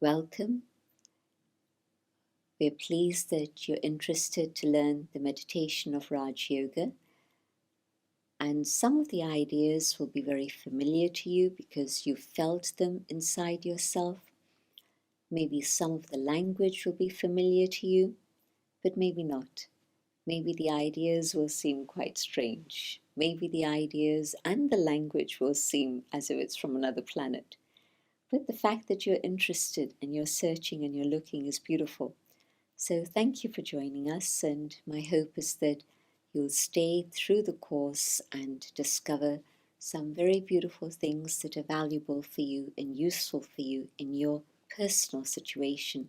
welcome. We're pleased that you're interested to learn the meditation of Raj Yoga. And some of the ideas will be very familiar to you because you've felt them inside yourself. Maybe some of the language will be familiar to you, but maybe not. Maybe the ideas will seem quite strange. Maybe the ideas and the language will seem as if it's from another planet. But the fact that you're interested and you're searching and you're looking is beautiful. So thank you for joining us, and my hope is that you'll stay through the course and discover some very beautiful things that are valuable for you and useful for you in your personal situation.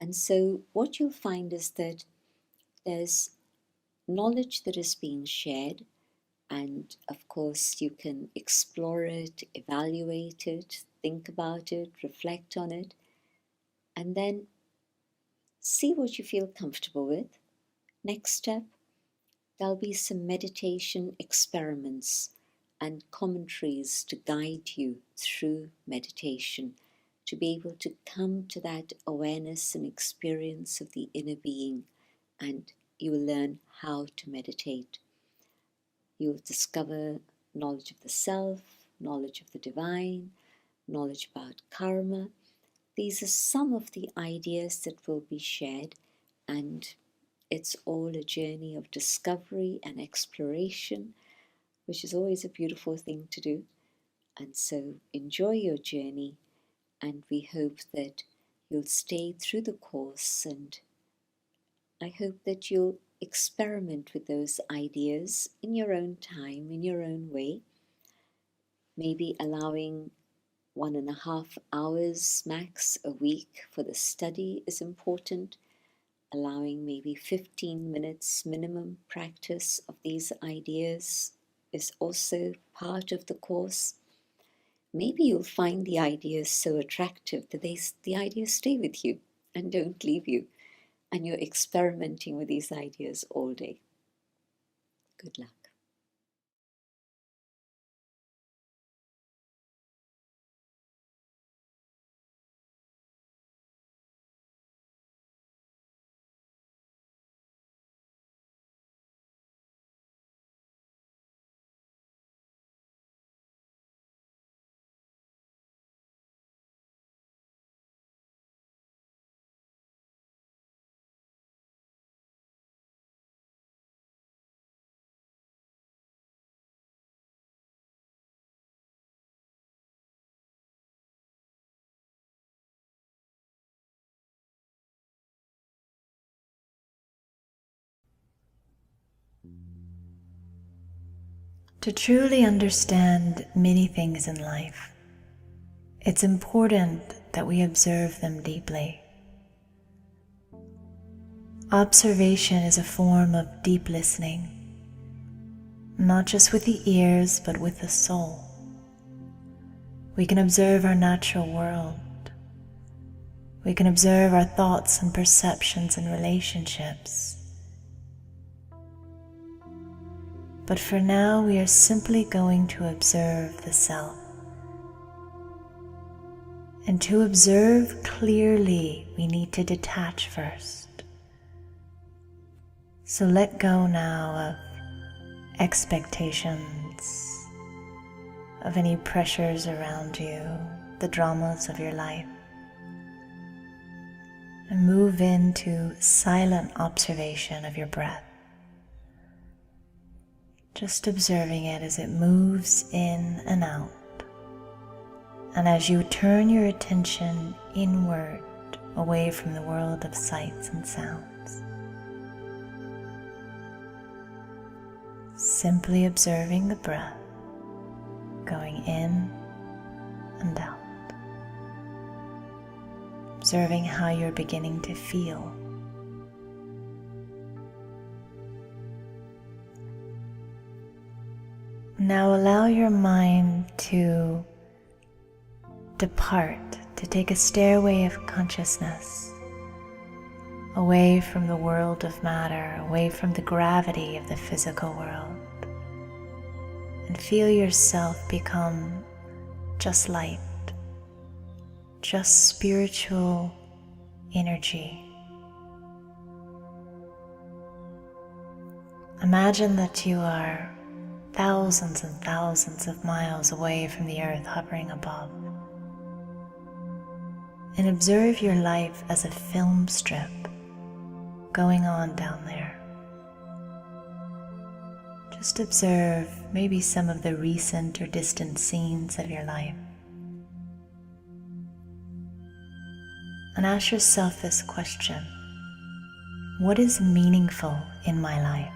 And so what you'll find is that there's knowledge that is being shared, and of course you can explore it, evaluate it, think about it, reflect on it, and then see what you feel comfortable with. Next step, there'll be some meditation experiments and commentaries to guide you through meditation, to be able to come to that awareness and experience of the inner being, and you will learn how to meditate. You'll discover knowledge of the self, knowledge of the divine, knowledge about karma. These are some of the ideas that will be shared, and it's all a journey of discovery and exploration, which is always a beautiful thing to do. And so enjoy your journey, and we hope that you'll stay through the course, and I hope that you'll experiment with those ideas in your own time, in your own way. Maybe allowing 1.5 hours max a week for the study is important. Allowing maybe 15 minutes minimum practice of these ideas is also part of the course. Maybe you'll find the ideas so attractive that the ideas stay with you and don't leave you, and you're experimenting with these ideas all day. Good luck. To truly understand many things in life, it's important that we observe them deeply. Observation is a form of deep listening, not just with the ears, but with the soul. We can observe our natural world. We can observe our thoughts and perceptions and relationships. But for now, we are simply going to observe the self. And to observe clearly, we need to detach first. So let go now of expectations, of any pressures around you, the dramas of your life, and move into silent observation of your breath. Just observing it as it moves in and out. And as you turn your attention inward, away from the world of sights and sounds, simply observing the breath going in and out. Observing how you're beginning to feel. Now allow your mind to depart, to take a stairway of consciousness away from the world of matter, away from the gravity of the physical world, and feel yourself become just light, just spiritual energy. Imagine that you are thousands and thousands of miles away from the earth, hovering above. And observe your life as a film strip going on down there. Just observe maybe some of the recent or distant scenes of your life. And ask yourself this question: what is meaningful in my life?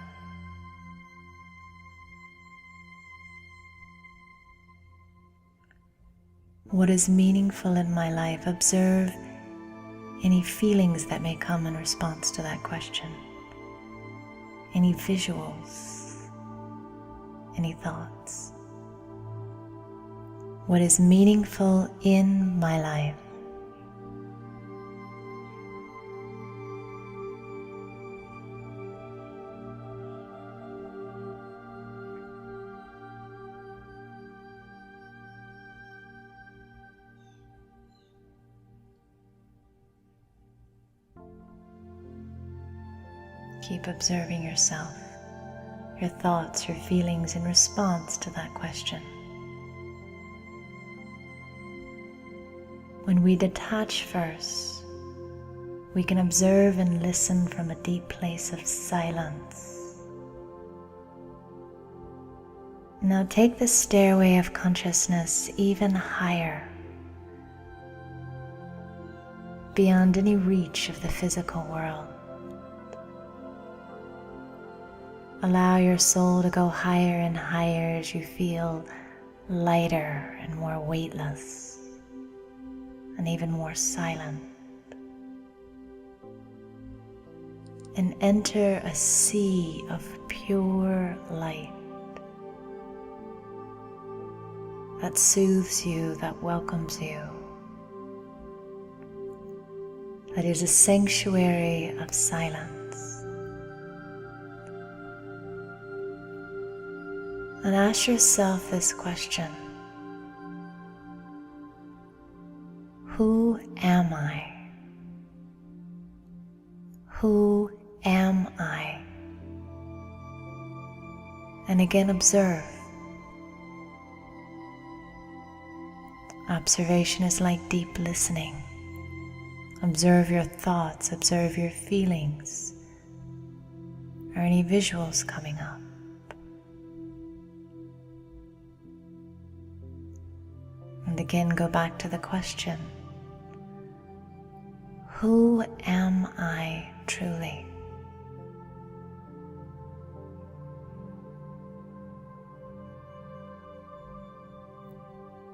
What is meaningful in my life? Observe any feelings that may come in response to that question. Any visuals, any thoughts. What is meaningful in my life? Keep observing yourself, your thoughts, your feelings in response to that question. When we detach first, we can observe and listen from a deep place of silence. Now take the stairway of consciousness even higher, beyond any reach of the physical world. Allow your soul to go higher and higher as you feel lighter and more weightless and even more silent. And enter a sea of pure light that soothes you, that welcomes you, that is a sanctuary of silence. And ask yourself this question: who am I? Who am I? And again observe. Observation is like deep listening. Observe your thoughts, observe your feelings. Are any visuals coming up? And again, go back to the question: who am I truly?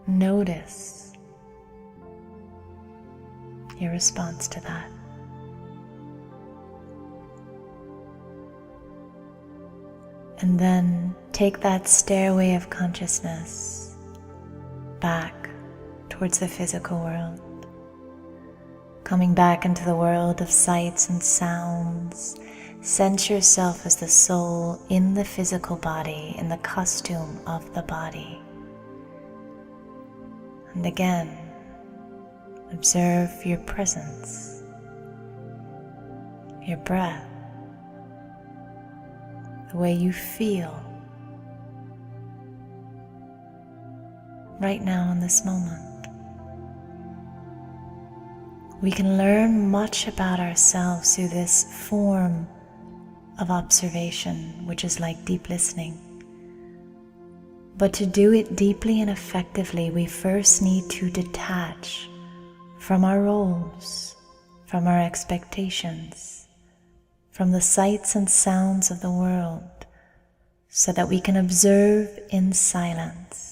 Notice your response to that. And then take that stairway of consciousness back towards the physical world, coming back into the world of sights and sounds. Sense yourself as the soul in the physical body, in the costume of the body. And again, observe your presence, your breath, the way you feel right now in this moment. We can learn much about ourselves through this form of observation, which is like deep listening. But to do it deeply and effectively, we first need to detach from our roles, from our expectations, from the sights and sounds of the world, so that we can observe in silence.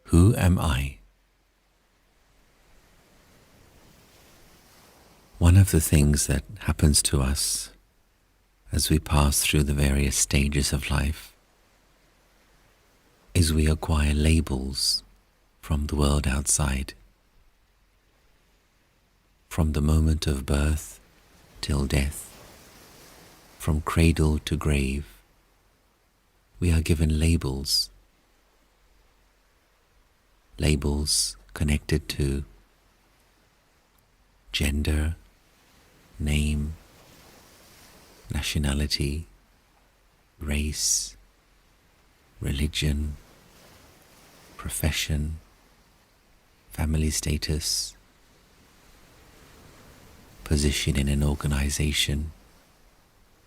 Who am I? One of the things that happens to us as we pass through the various stages of life is we acquire labels from the world outside. From the moment of birth till death, from cradle to grave, we are given labels. Labels connected to gender, name, nationality, race, religion, profession, family status, position in an organization,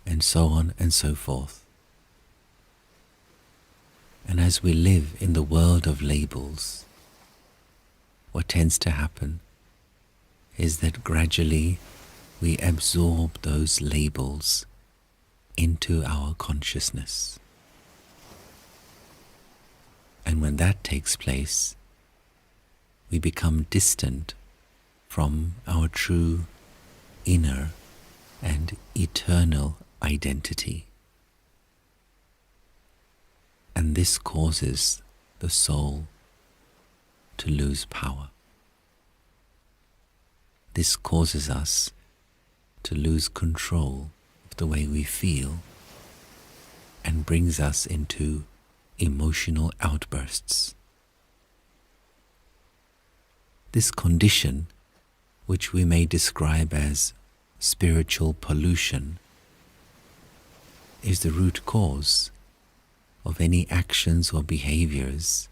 and so on and so forth. And as we live in the world of labels, what tends to happen is that gradually we absorb those labels into our consciousness. And when that takes place, we become distant from our true inner and eternal identity. And this causes the soul to lose power. This causes us to lose control of the way we feel and brings us into emotional outbursts. This condition, which we may describe as spiritual pollution, is the root cause of any actions or behaviors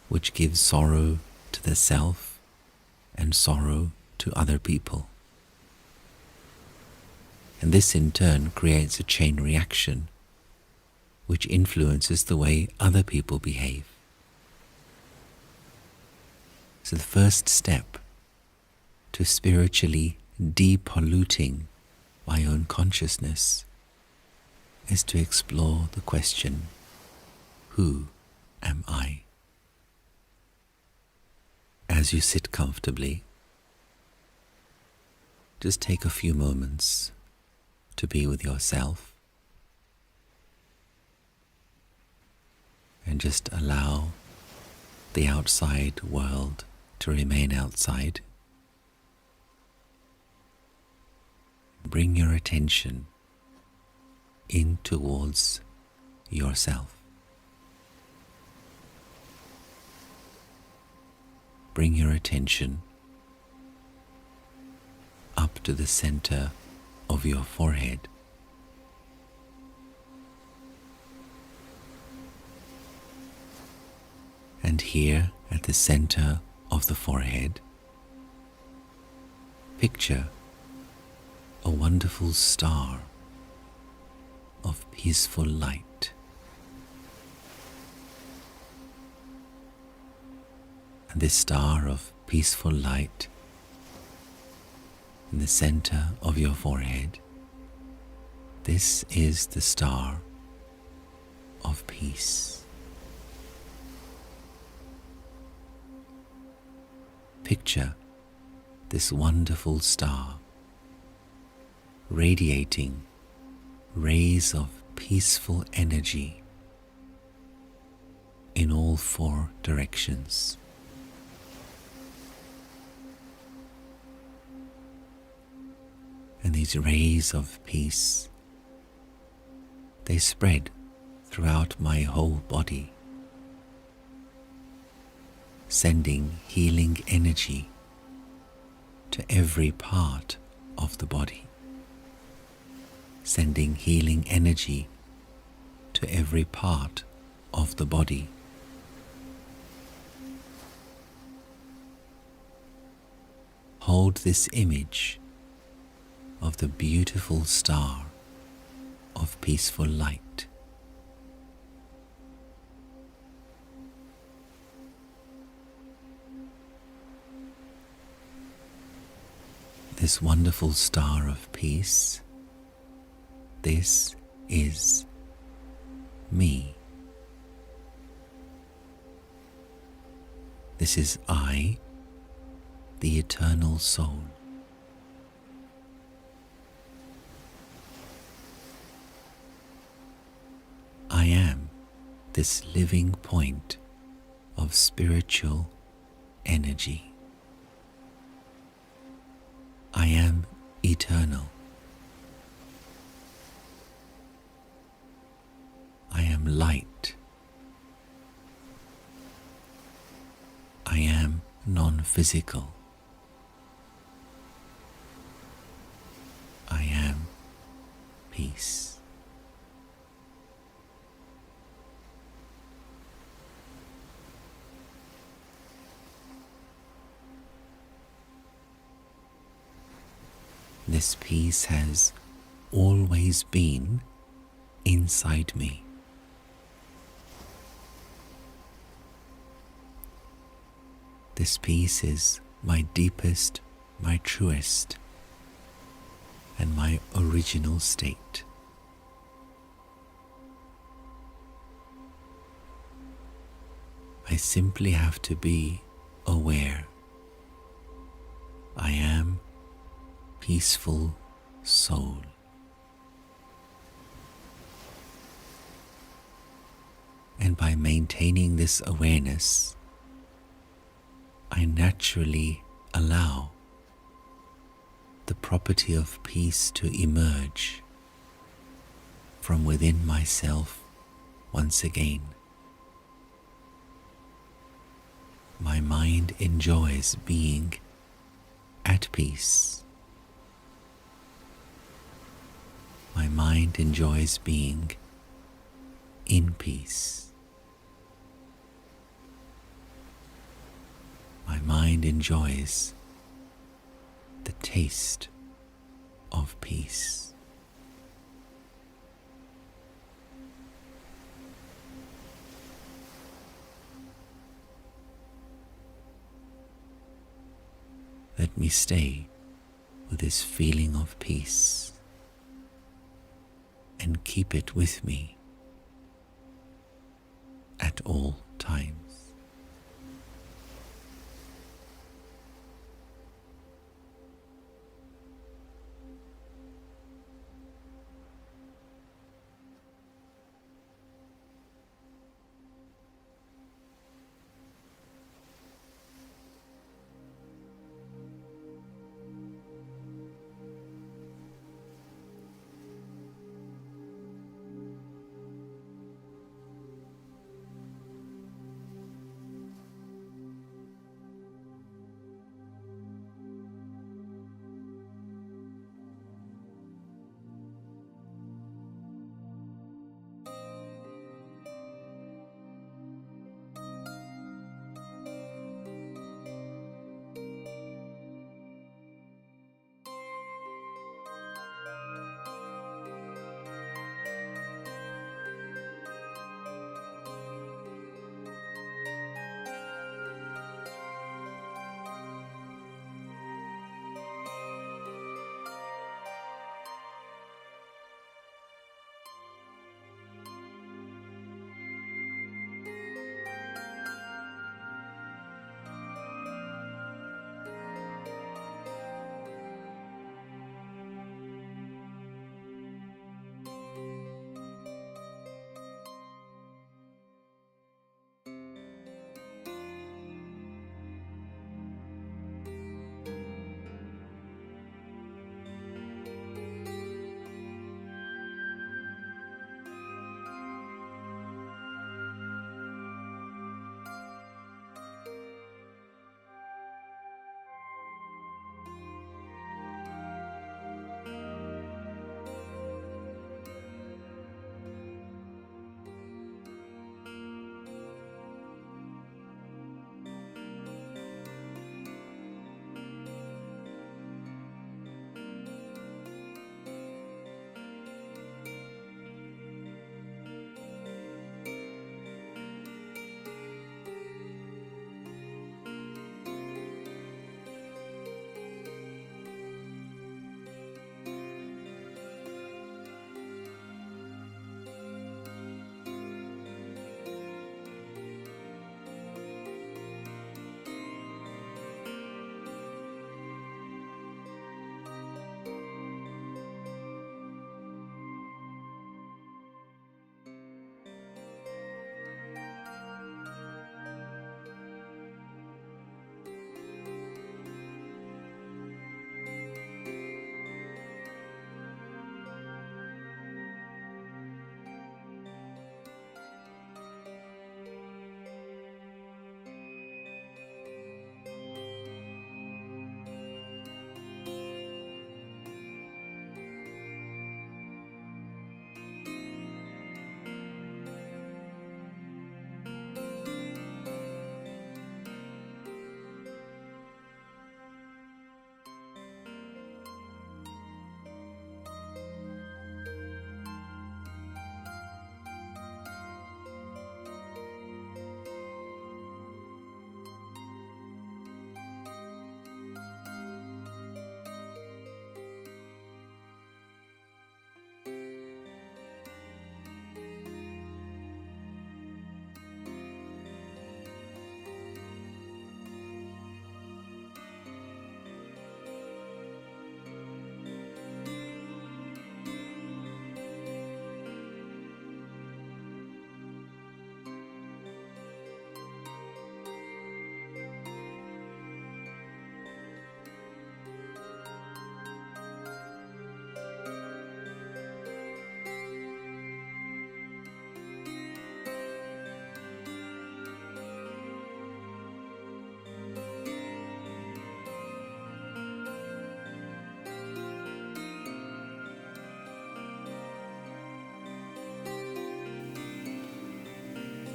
which give sorrow to the self and sorrow to other people. And this in turn creates a chain reaction which influences the way other people behave. So the first step to spiritually depolluting my own consciousness is to explore the question, who am I? As you sit comfortably, just take a few moments to be with yourself and just allow the outside world to remain outside. Bring your attention in towards yourself. Bring your attention up to the center of your forehead. And here at the center of the forehead, picture a wonderful star of peaceful light. And this star of peaceful light in the center of your forehead, this is the star of peace. Picture this wonderful star radiating rays of peaceful energy in all four directions. And these rays of peace, they spread throughout my whole body, sending healing energy to every part of the body, sending healing energy to every part of the body. Hold this image of the beautiful star of peaceful light. This wonderful star of peace, this is me. This is I, the eternal soul. I am this living point of spiritual energy. I am eternal. I am light. I am non-physical. I am peace. This peace has always been inside me. This peace is my deepest, my truest, and my original state. I simply have to be aware. I am peaceful soul. And by maintaining this awareness, I naturally allow the property of peace to emerge from within myself once again. My mind enjoys being at peace. My mind enjoys being in peace. My mind enjoys the taste of peace. Let me stay with this feeling of peace and keep it with me at all times.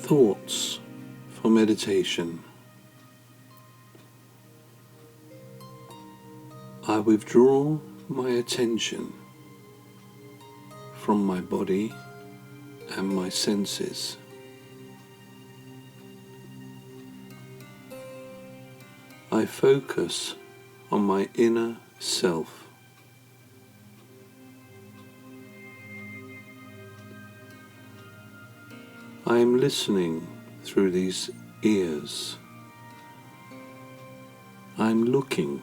Thoughts for meditation. I withdraw my attention from my body and my senses. I focus on my inner self. I am listening through these ears. I am looking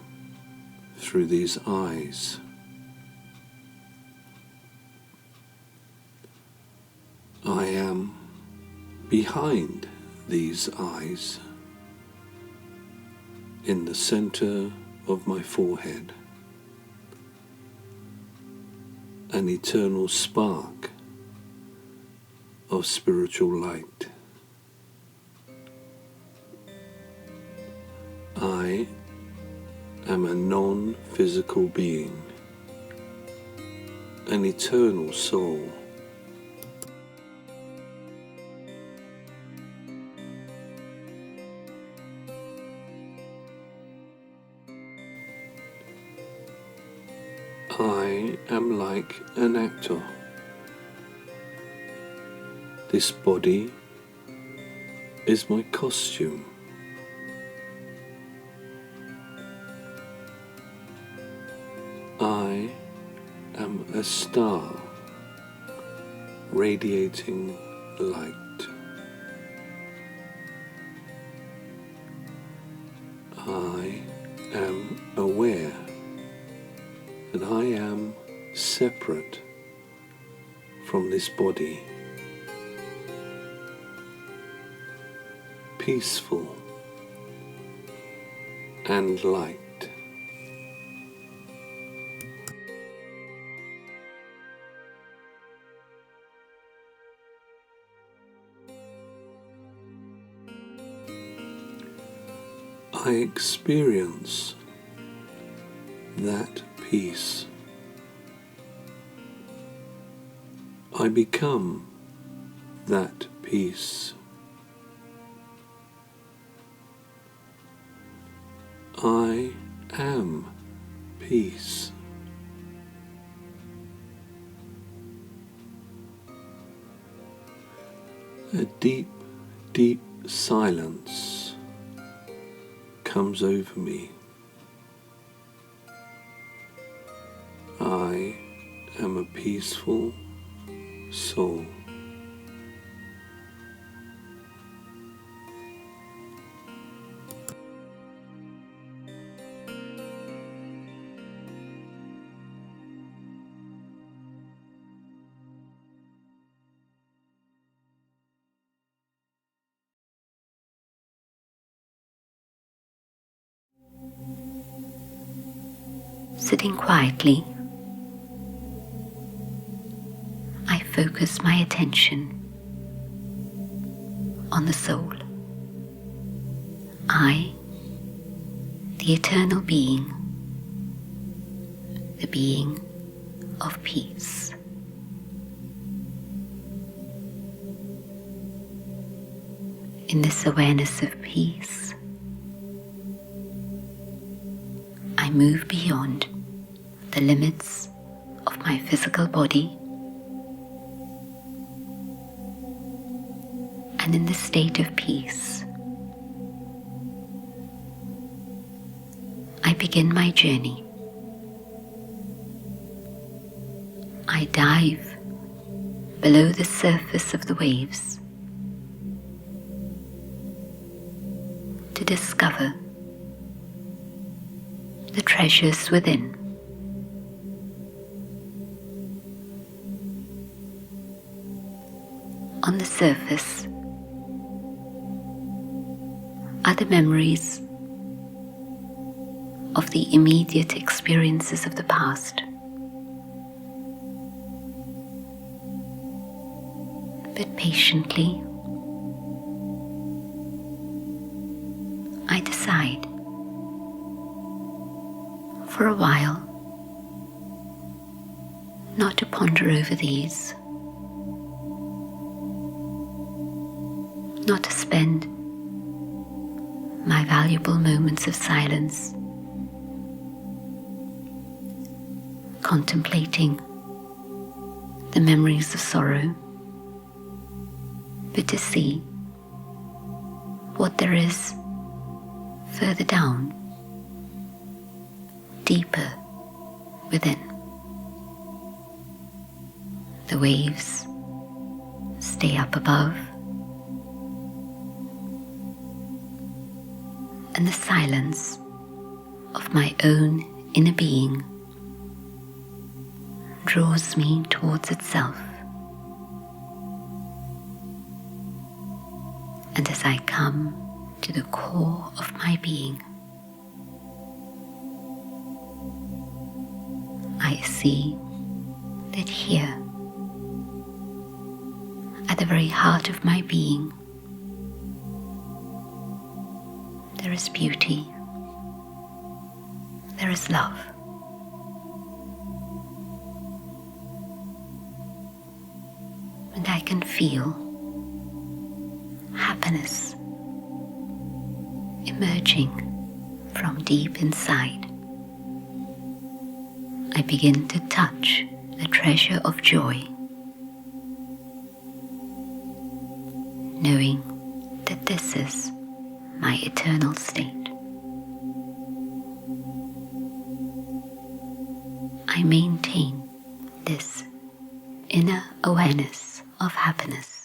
through these eyes. I am behind these eyes, in the center of my forehead, an eternal spark of spiritual light. I am a non-physical being, an eternal soul. I am like an actor. This body is my costume. I am a star radiating light. I am aware that I am separate from this body, peaceful and light. I experience that peace. I become that peace. I am peace. A deep, deep silence comes over me. I am a peaceful soul. Sitting quietly, I focus my attention on the soul. I, the eternal being, the being of peace. In this awareness of peace, I move beyond the limits of my physical body, and in this state of peace, I begin my journey. I dive below the surface of the waves to discover the treasures within. On the surface are the memories of the immediate experiences of the past. But patiently, I decide for a while not to ponder over these. not to spend my valuable moments of silence contemplating the memories of sorrow, but to see what there is further down, deeper within. The waves stay up above, and the silence of my own inner being draws me towards itself. And as I come to the core of my being, I see that here, at the very heart of my being, there is beauty, there is love. And I can feel happiness emerging from deep inside. I begin to touch the treasure of joy, knowing that this is my eternal state. I maintain this inner awareness of happiness.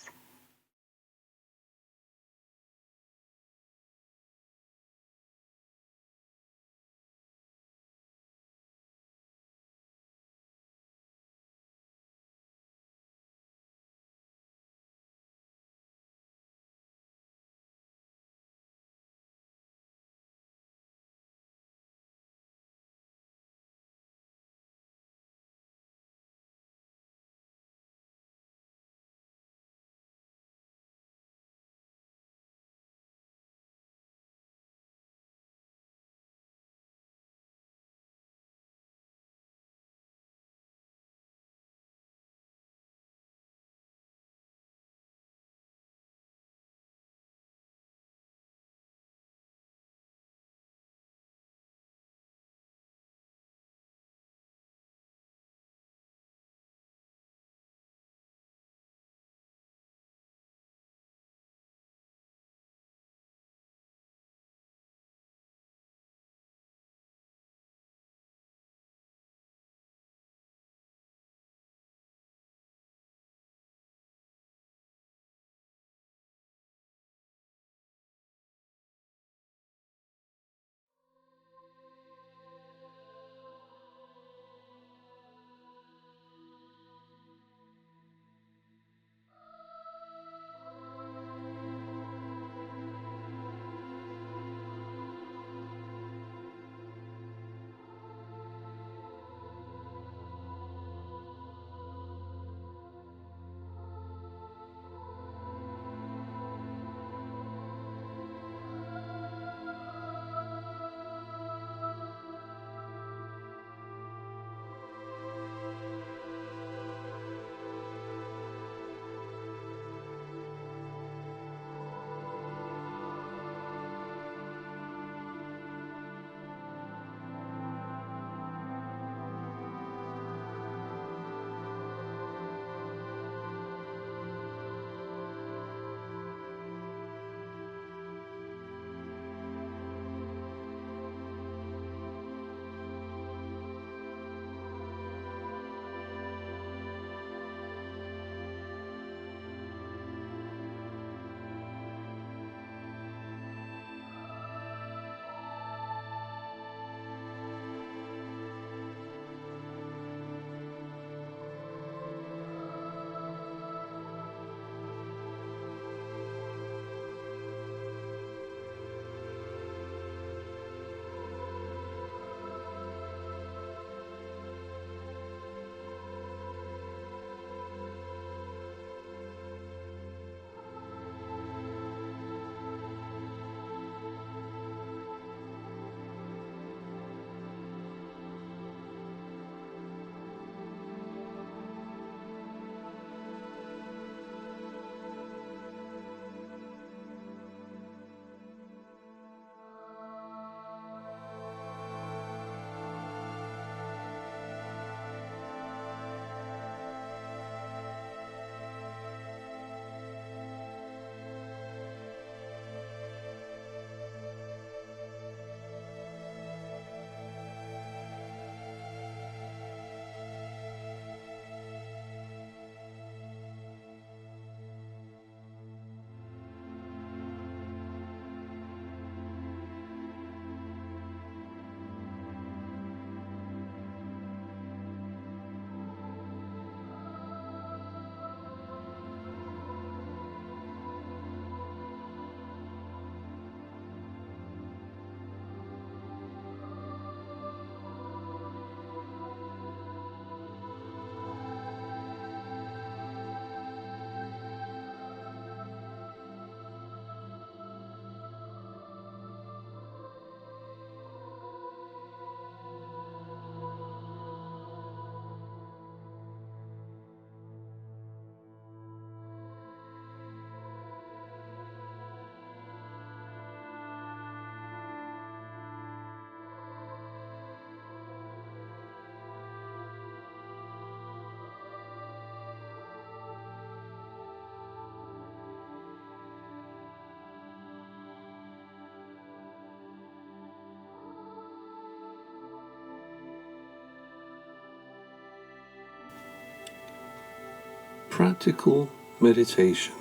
practical meditation.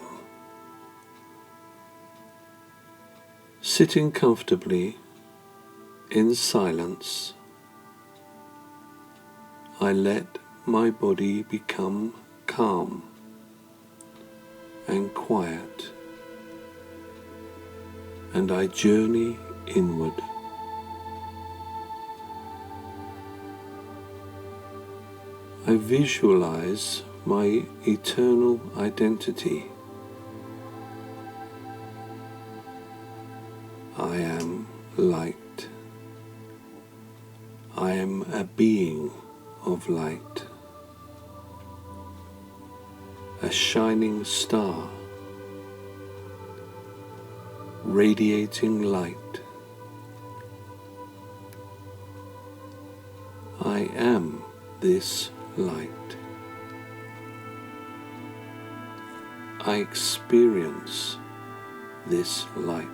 Sitting comfortably in silence, I let my body become calm and quiet, and I journey inward. I visualize my eternal identity. I am light. I am a being of light, a shining star, radiating light. I am this light. I experience this light.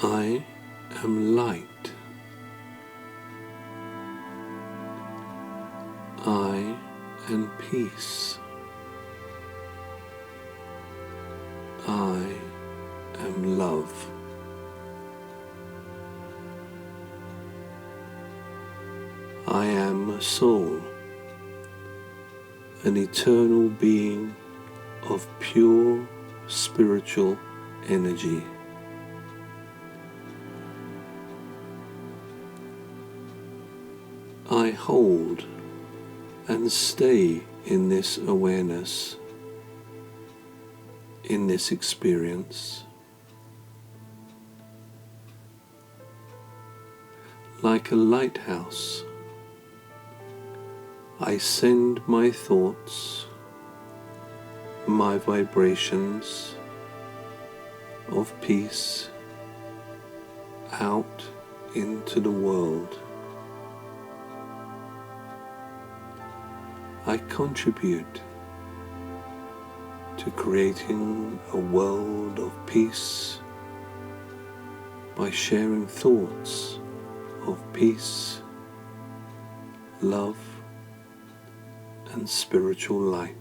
I am light. I am peace. I am love. I am a soul, an eternal being of pure spiritual energy. I hold and stay in this awareness, in this experience, like a lighthouse. I send my thoughts, my vibrations of peace out into the world. I contribute to creating a world of peace by sharing thoughts of peace, love, and spiritual light.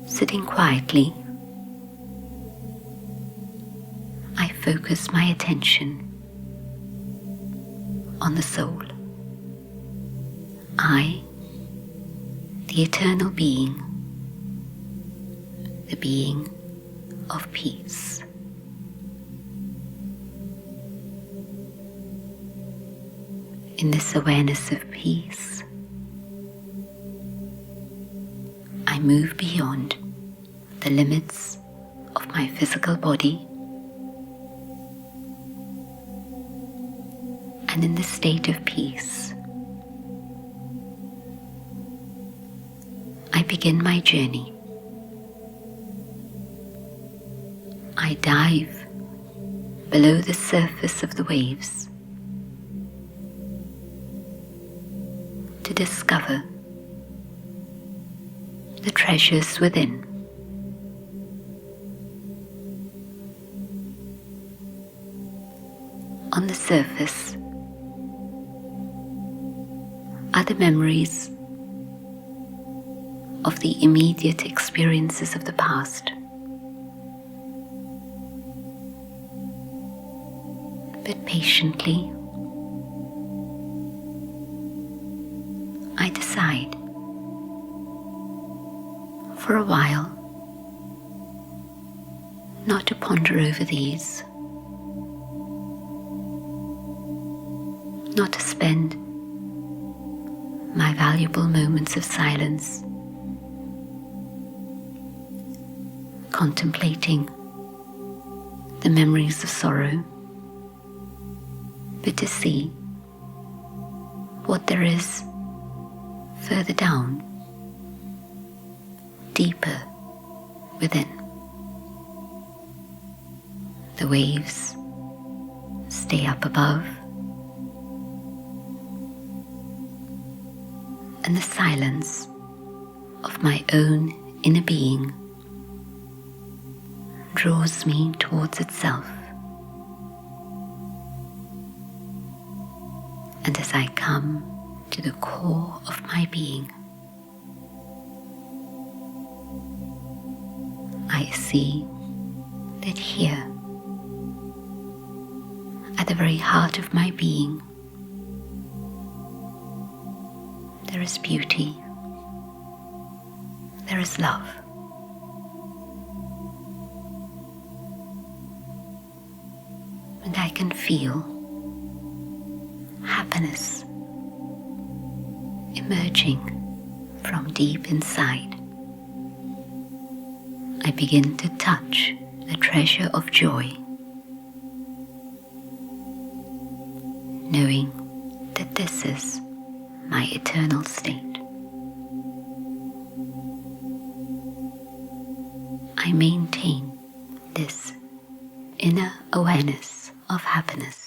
Sitting quietly, I focus my attention on the soul. I, the eternal being, the being of peace. In this awareness of peace, I move beyond the limits of my physical body, and in this state of peace, I begin my journey. I dive below the surface of the waves to discover the treasures within. On the surface are the memories of the immediate experiences of the past. But patiently, I decide for a while not to ponder over these, not to spend my valuable moments of silence contemplating the memories of sorrow, but to see what there is further down, deeper within. The waves stay up above, and the silence of my own inner being draws me towards itself. And as I come to the core of my being, I see that here, at the very heart of my being, there is beauty, there is love. And I can feel happiness emerging from deep inside. I begin to touch the treasure of joy, knowing that this is my eternal state. I maintain this inner awareness of happiness.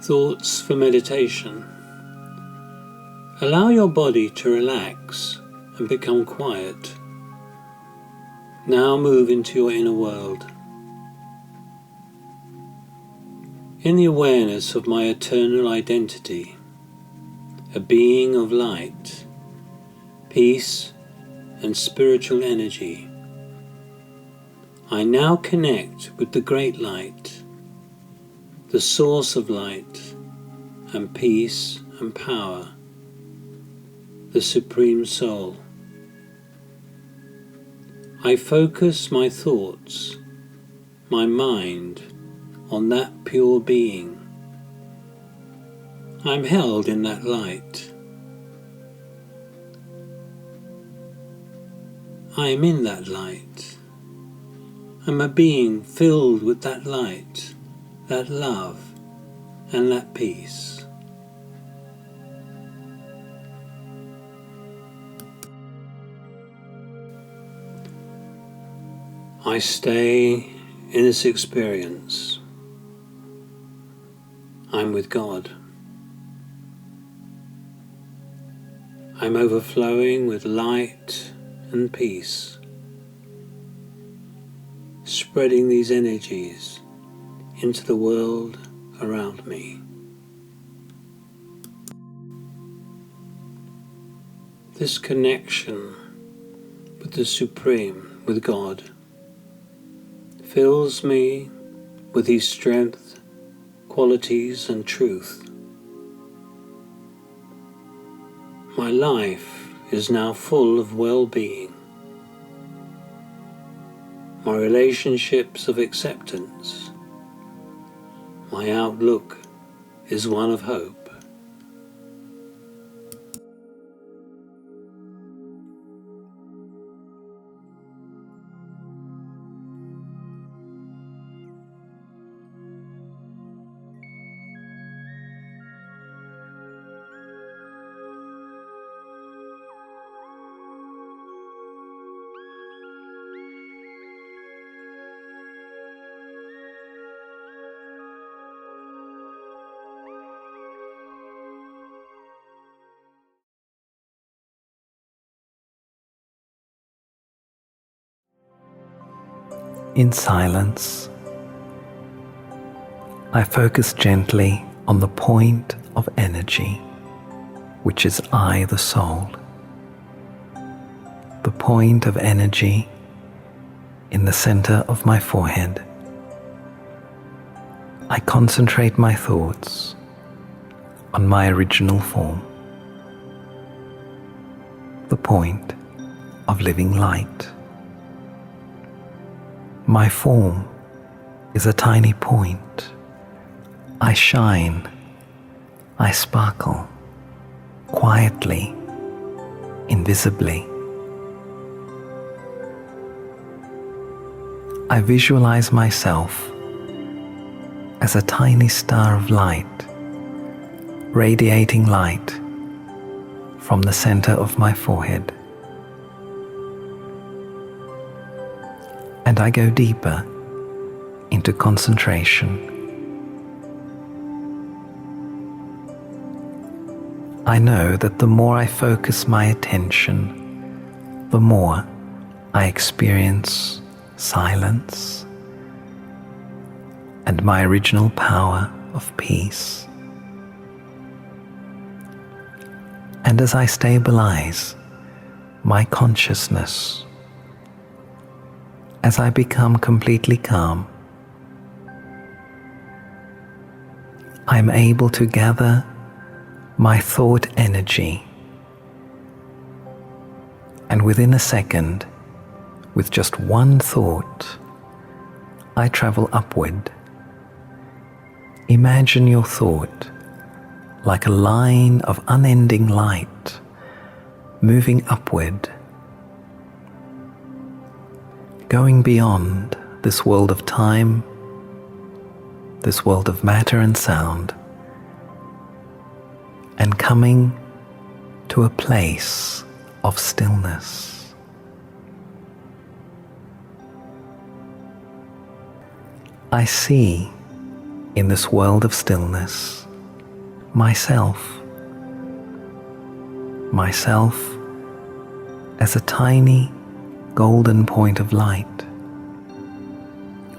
Thoughts for meditation. Allow your body to relax and become quiet. Now move into your inner world. In the awareness of my eternal identity, a being of light, peace and spiritual energy, I now connect with the great light, the source of light and peace and power, the Supreme Soul. I focus my thoughts, my mind, on that pure being. I am held in that light. I am in that light. I'm a being filled with that light, that love, and that peace. I stay in this experience. I'm with God. I'm overflowing with light and peace, spreading these energies into the world around me. This connection with the Supreme, with God, fills me with His strength, qualities and truth. My life is now full of well-being. My relationships of acceptance. My outlook is one of hope. In silence, I focus gently on the point of energy, which is I, the soul. The point of energy in the center of my forehead. I concentrate my thoughts on my original form, the point of living light. My form is a tiny point. I shine, I sparkle, quietly, invisibly. I visualize myself as a tiny star of light, radiating light from the center of my forehead. And I go deeper into concentration. I know that the more I focus my attention, the more I experience silence and my original power of peace. And as I stabilize my consciousness, as I become completely calm, I am able to gather my thought energy, and within a second, with just one thought, I travel upward. Imagine your thought like a line of unending light moving upward, going beyond this world of time, this world of matter and sound, and coming to a place of stillness. I see in this world of stillness myself as a tiny golden point of light.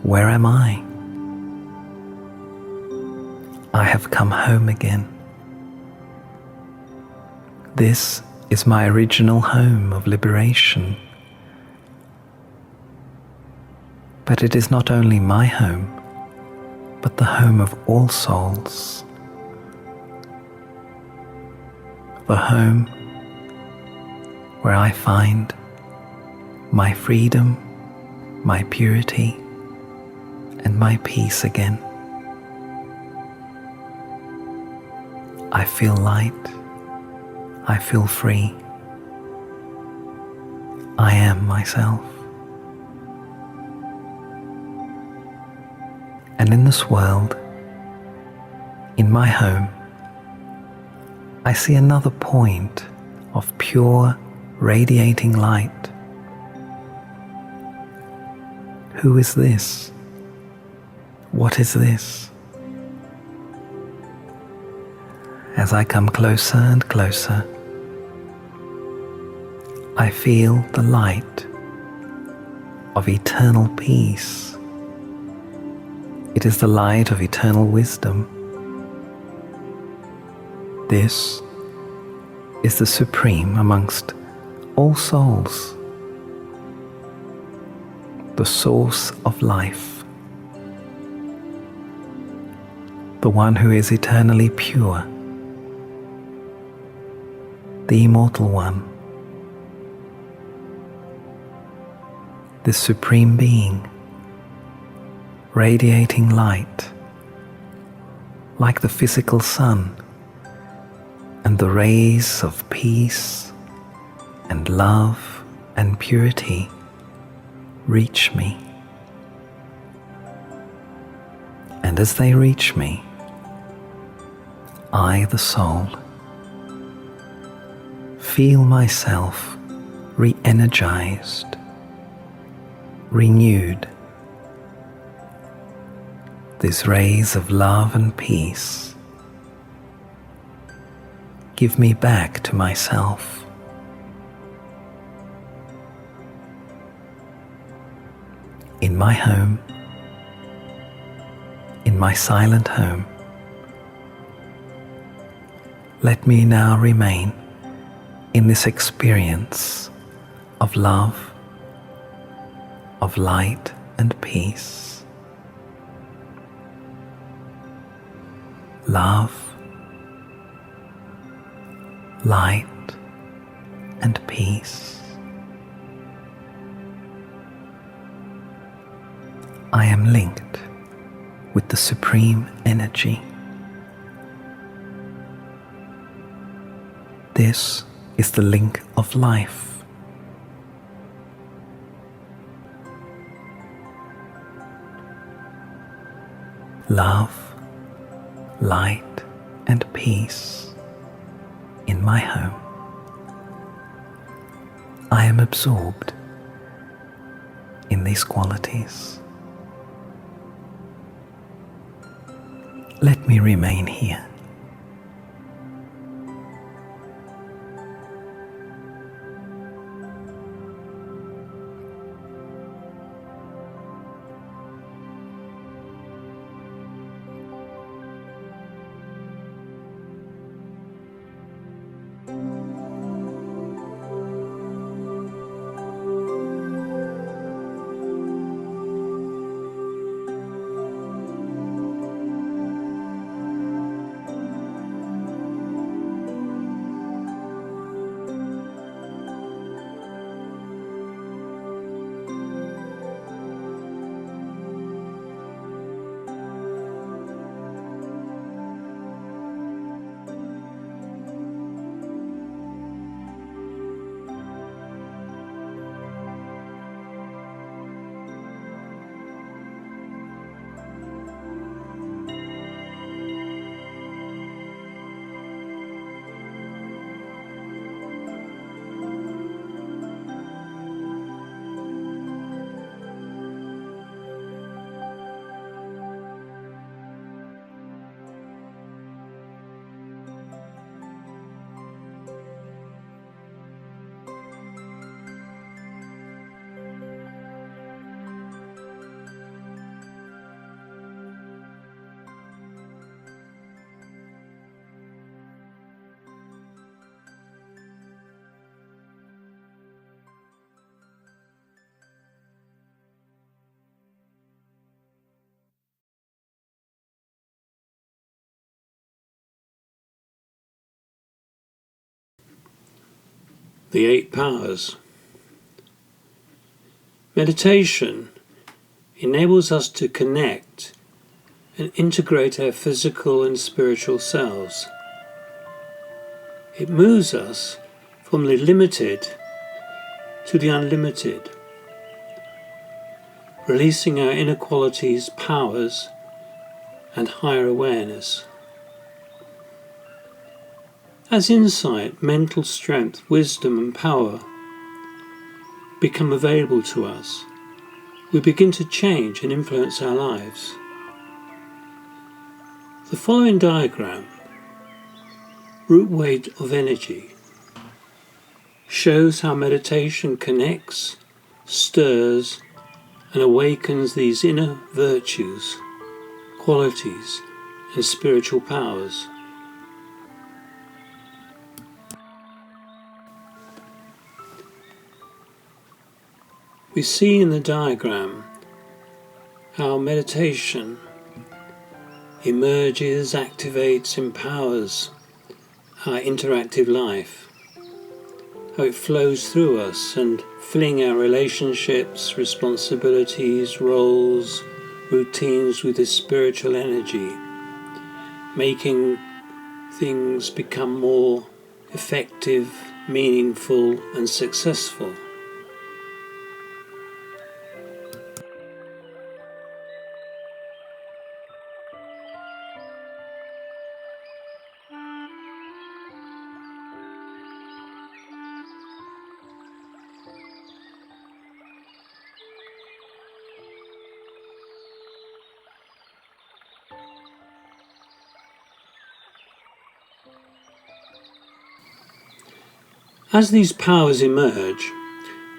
Where am I? I have come home again. This is my original home of liberation. But it is not only my home, but the home of all souls. The home where I find my freedom, my purity, and my peace again. I feel light. I feel free. I am myself. And in this world, in my home, I see another point of pure, radiating light. Who is this? What is this? As I come closer and closer, I feel the light of eternal peace. It is the light of eternal wisdom. This is the supreme amongst all souls, the source of life, the one who is eternally pure, the immortal one, this supreme being, radiating light like the physical sun, and the rays of peace and love and purity reach me. And as they reach me, I, the soul, feel myself re-energized, renewed. These rays of love and peace give me back to myself. In my home, in my silent home, let me now remain in this experience of love, of light and peace. Love, light and peace. I am linked with the supreme energy. This is the link of life. Love, light and peace in my home. I am absorbed in these qualities. Let me remain here. The 8 powers. Meditation enables us to connect and integrate our physical and spiritual selves. It moves us from the limited to the unlimited, releasing our inner qualities, powers, and higher awareness. As insight, mental strength, wisdom, and power become available to us, we begin to change and influence our lives. The following diagram, Root Weight of Energy, shows how meditation connects, stirs, and awakens these inner virtues, qualities, and spiritual powers. We see in the diagram how meditation emerges, activates, empowers our interactive life, how it flows through us and filling our relationships, responsibilities, roles, routines with this spiritual energy, making things become more effective, meaningful, and successful. As these powers emerge,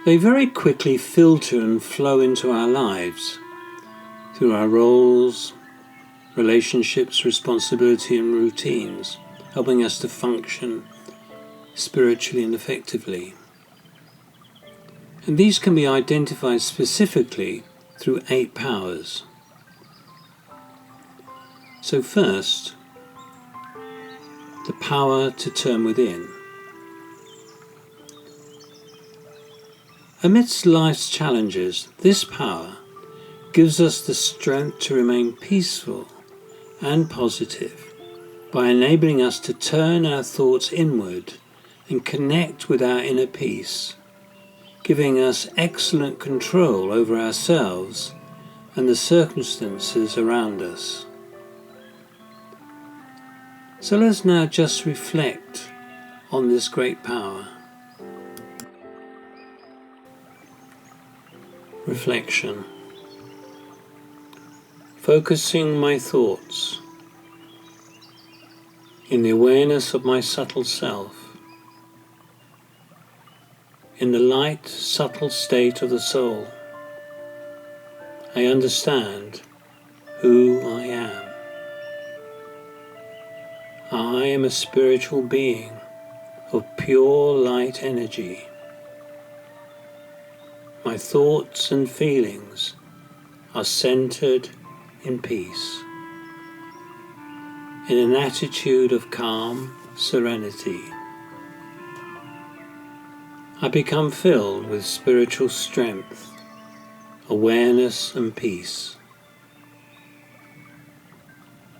they very quickly filter and flow into our lives through our roles, relationships, responsibility, and routines, helping us to function spiritually and effectively. And these can be identified specifically through 8 powers. So first, the power to turn within. Amidst life's challenges, this power gives us the strength to remain peaceful and positive by enabling us to turn our thoughts inward and connect with our inner peace, giving us excellent control over ourselves and the circumstances around us. So let us now just reflect on this great power. Reflection. Focusing my thoughts in the awareness of my subtle self, in the light, subtle state of the soul. I understand who I am. I am a spiritual being of pure light energy. My thoughts and feelings are centered in peace, in an attitude of calm serenity. I become filled with spiritual strength, awareness, and peace.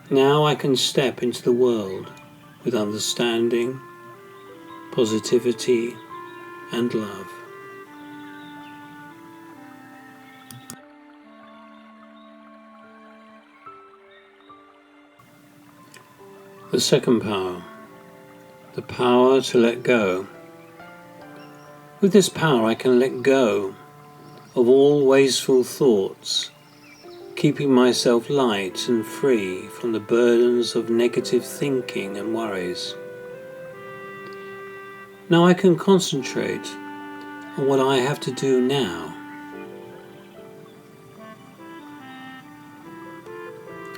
Now I can step into the world with understanding, positivity, and love. The second power, the power to let go. With this power I can let go of all wasteful thoughts, keeping myself light and free from the burdens of negative thinking and worries. Now I can concentrate on what I have to do now.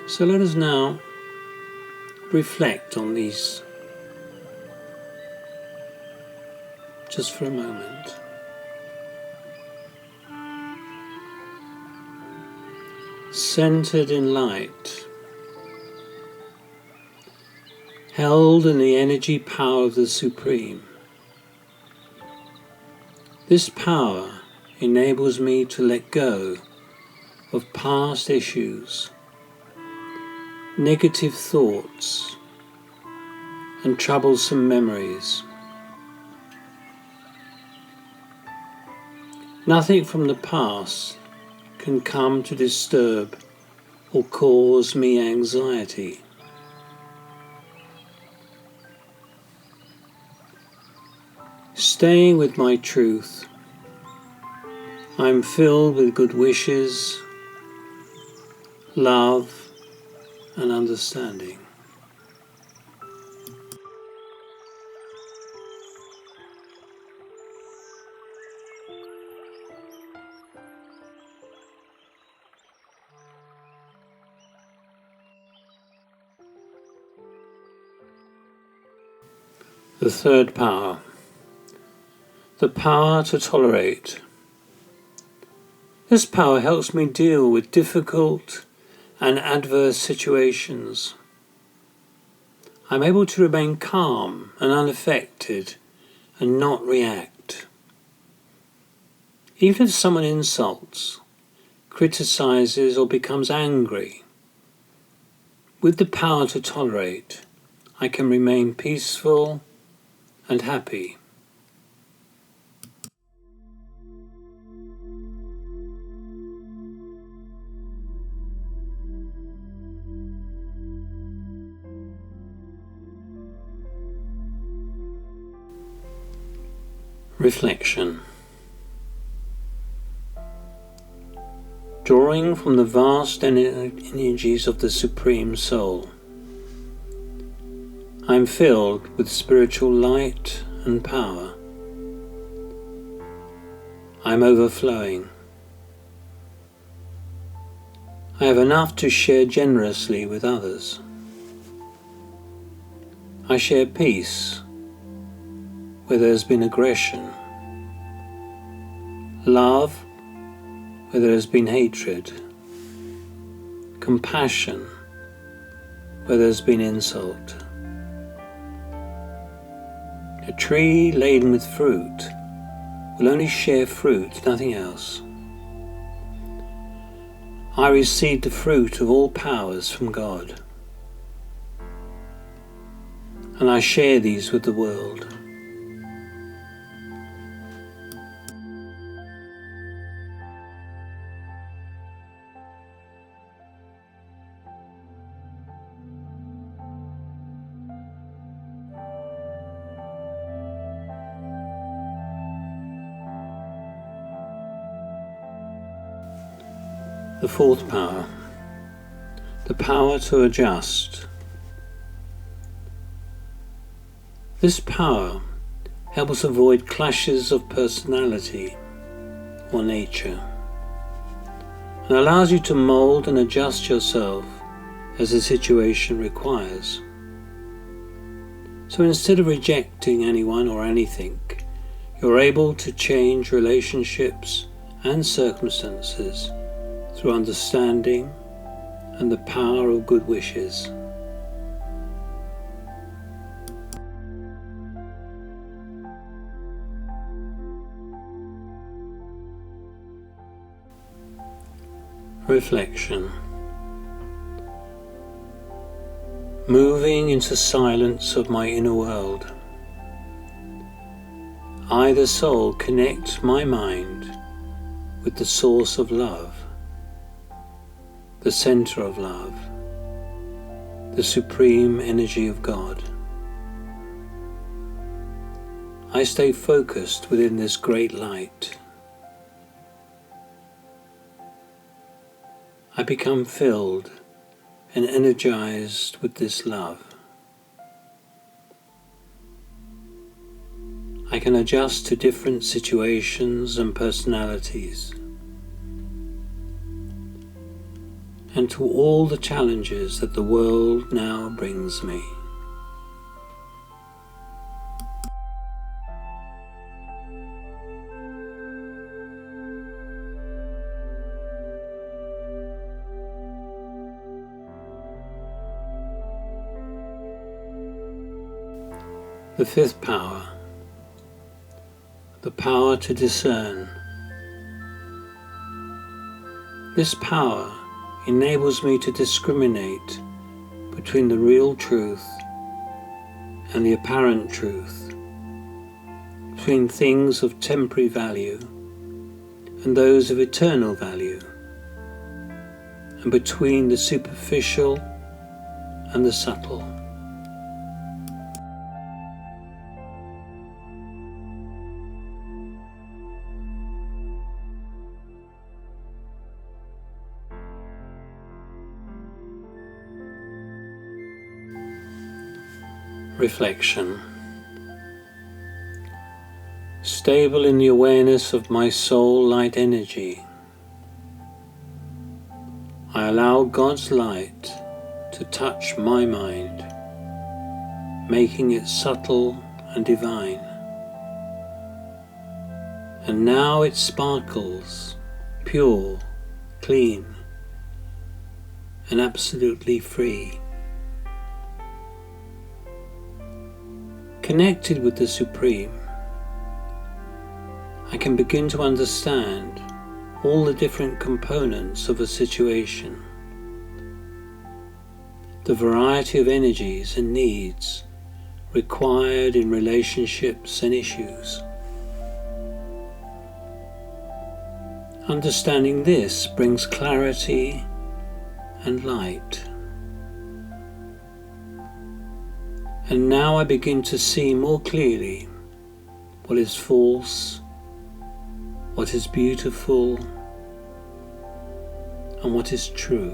So let us now reflect on these just for a moment. Centered in light, held in the energy power of the Supreme. This power enables me to let go of past issues, negative thoughts, and troublesome memories. Nothing from the past can come to disturb or cause me anxiety. Staying with my truth, I am filled with good wishes, love, and understanding. The third power, the power to tolerate. This power helps me deal with difficult and adverse situations. I'm able to remain calm and unaffected and not react. Even if someone insults, criticizes, or becomes angry, with the power to tolerate, I can remain peaceful and happy. Reflection. Drawing from the vast energies of the Supreme Soul, I am filled with spiritual light and power. I am overflowing. I have enough to share generously with others. I share peace where there has been aggression, love where there has been hatred, compassion where there has been insult. A tree laden with fruit will only share fruit, nothing else. I receive the fruit of all powers from God, and I share these with the world. The fourth power, the power to adjust. This power helps avoid clashes of personality or nature, and allows you to mold and adjust yourself as the situation requires. So instead of rejecting anyone or anything, you're able to change relationships and circumstances through understanding and the power of good wishes. Reflection. Moving into silence of my inner world, I, the soul, connect my mind with the source of love, the center of love, the supreme energy of God. I stay focused within this great light. I become filled and energized with this love. I can adjust to different situations and personalities, and to all the challenges that the world now brings me. The fifth power, the power to discern. This power enables me to discriminate between the real truth and the apparent truth, between things of temporary value and those of eternal value, and between the superficial and the subtle. Reflection. Stable in the awareness of my soul light energy, I allow God's light to touch my mind, making it subtle and divine. And now it sparkles, pure, clean, and absolutely free. Connected with the Supreme, I can begin to understand all the different components of a situation, the variety of energies and needs required in relationships and issues. Understanding this brings clarity and light. And now I begin to see more clearly what is false, what is beautiful, and what is true.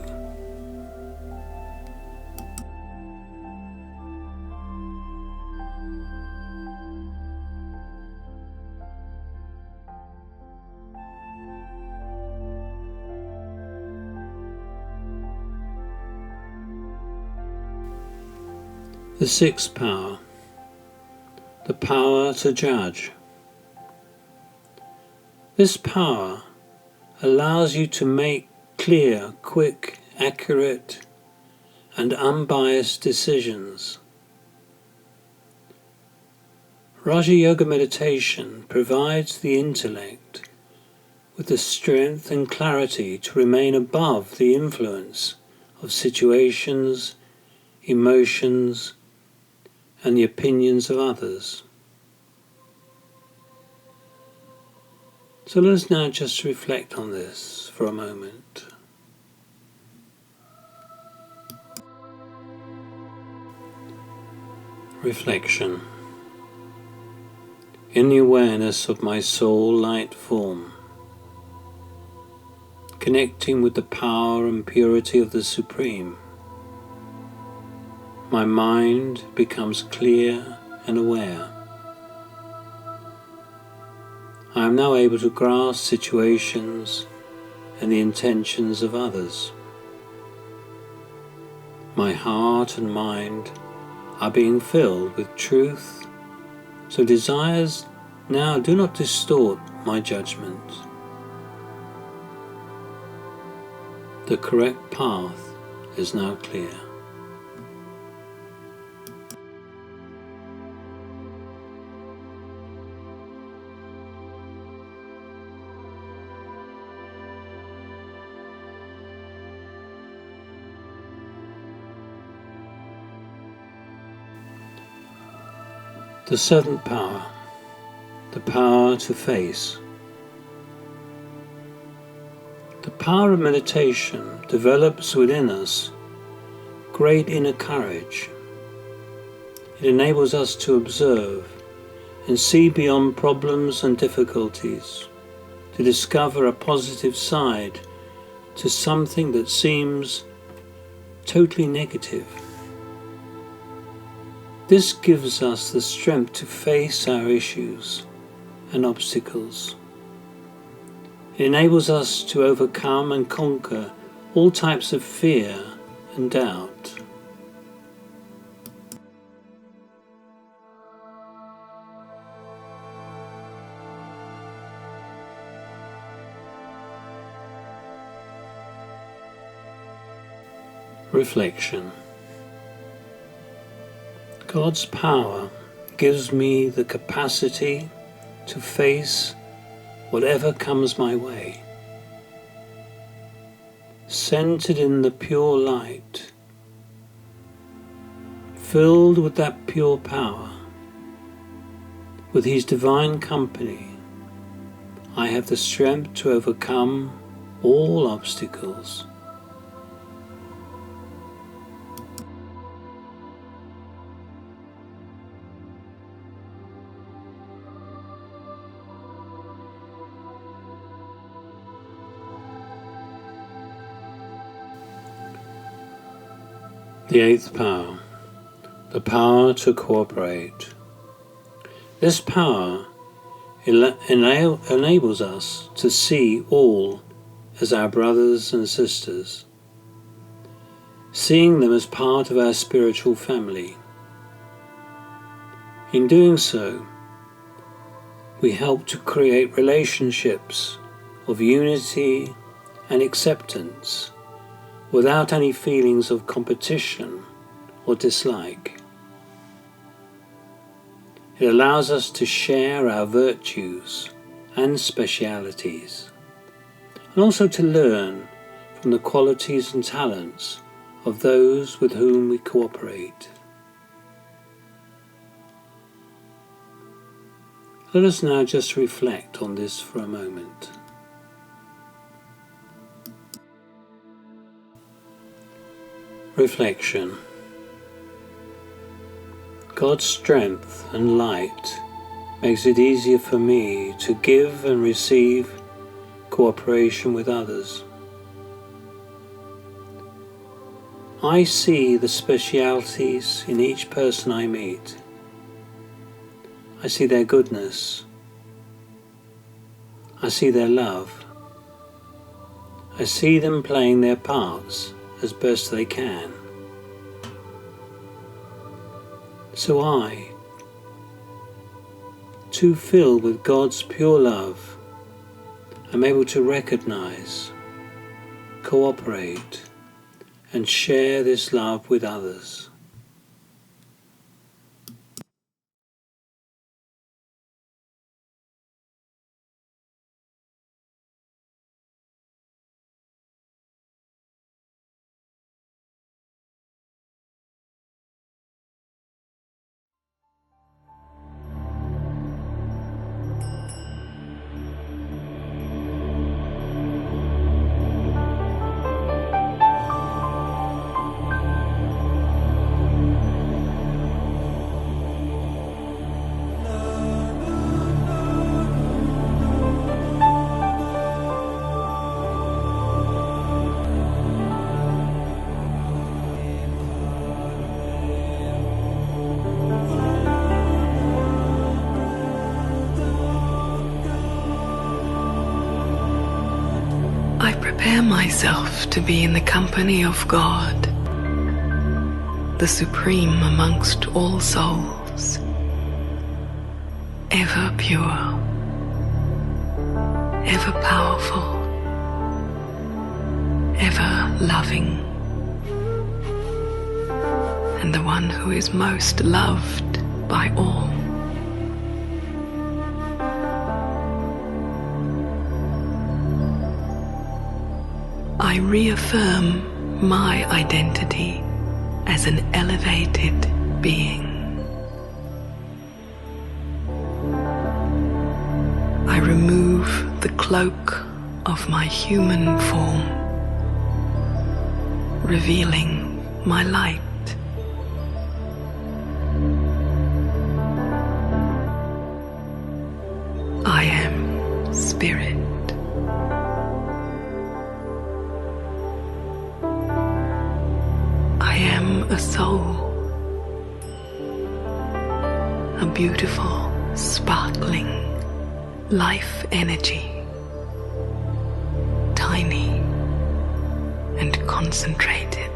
The sixth power, the power to judge. This power allows you to make clear, quick, accurate, and unbiased decisions. Raja Yoga meditation provides the intellect with the strength and clarity to remain above the influence of situations, emotions, and the opinions of others. So let us now just reflect on this for a moment. Reflection. In the awareness of my soul light form, connecting with the power and purity of the Supreme, my mind becomes clear and aware. I am now able to grasp situations and the intentions of others. My heart and mind are being filled with truth, so desires now do not distort my judgment. The correct path is now clear. The seventh power, the power to face. The power of meditation develops within us great inner courage. It enables us to observe and see beyond problems and difficulties, to discover a positive side to something that seems totally negative. This gives us the strength to face our issues and obstacles. It enables us to overcome and conquer all types of fear and doubt. Reflection. God's power gives me the capacity to face whatever comes my way. centered in the pure light, filled with that pure power, with His divine company, I have the strength to overcome all obstacles. The eighth power, the power to cooperate. This power enables us to see all as our brothers and sisters, seeing them as part of our spiritual family. In doing so, we help to create relationships of unity and acceptance without any feelings of competition or dislike. It allows us to share our virtues and specialities, and also to learn from the qualities and talents of those with whom we cooperate. Let us now just reflect on this for a moment. Reflection. God's strength and light makes it easier for me to give and receive cooperation with others. I see the specialities in each person I meet. I see their goodness. I see their love. I see them playing their parts as best they can. So I, too filled with God's pure love, am able to recognize, cooperate, and share this love with others. Prepare myself to be in the company of God, the supreme amongst all souls, ever pure, ever powerful, ever loving, and the one who is most loved by all. I reaffirm my identity as an elevated being. I remove the cloak of my human form, revealing my light. I am spirit. I am a soul, a beautiful, sparkling life energy, tiny and concentrated,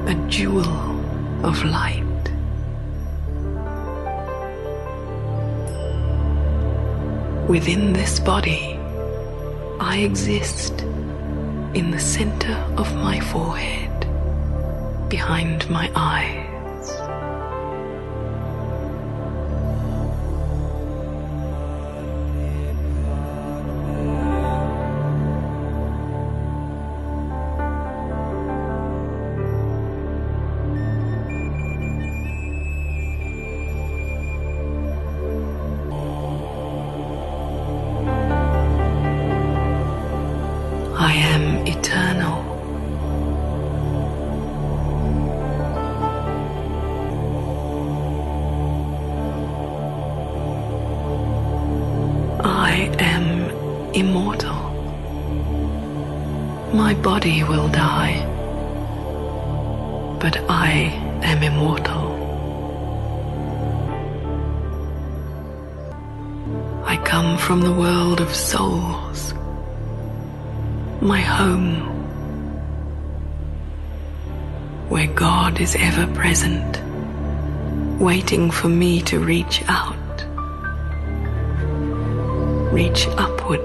a jewel of light. Within this body, I exist in the center of my forehead, behind my eyes. body will die, but I am immortal. I come from the world of souls, my home, where God is ever present, waiting for me to reach out, reach upwards.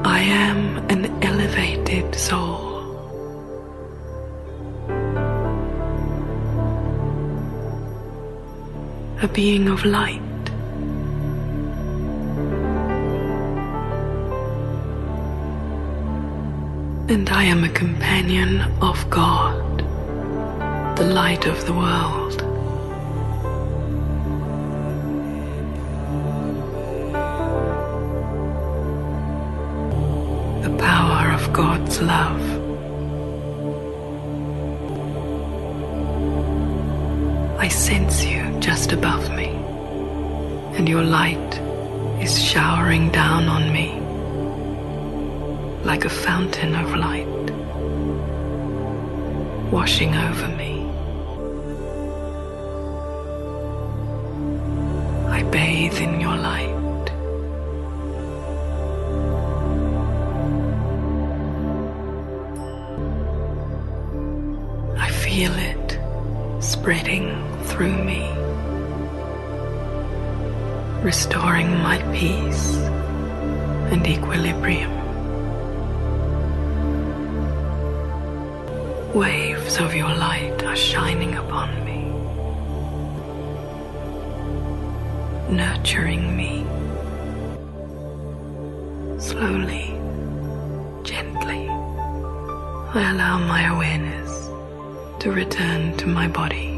I am an elevated soul. A being of light. And I am a companion of God, the light of the world. The power of God's love. I sense you just above me, and your light is showering down on me like a fountain of light, washing over me. I bathe in your light. I feel it spreading through me, restoring my peace and equilibrium. Waves of your light are shining upon me, nurturing me. Slowly, gently, I allow my awareness to return to my body.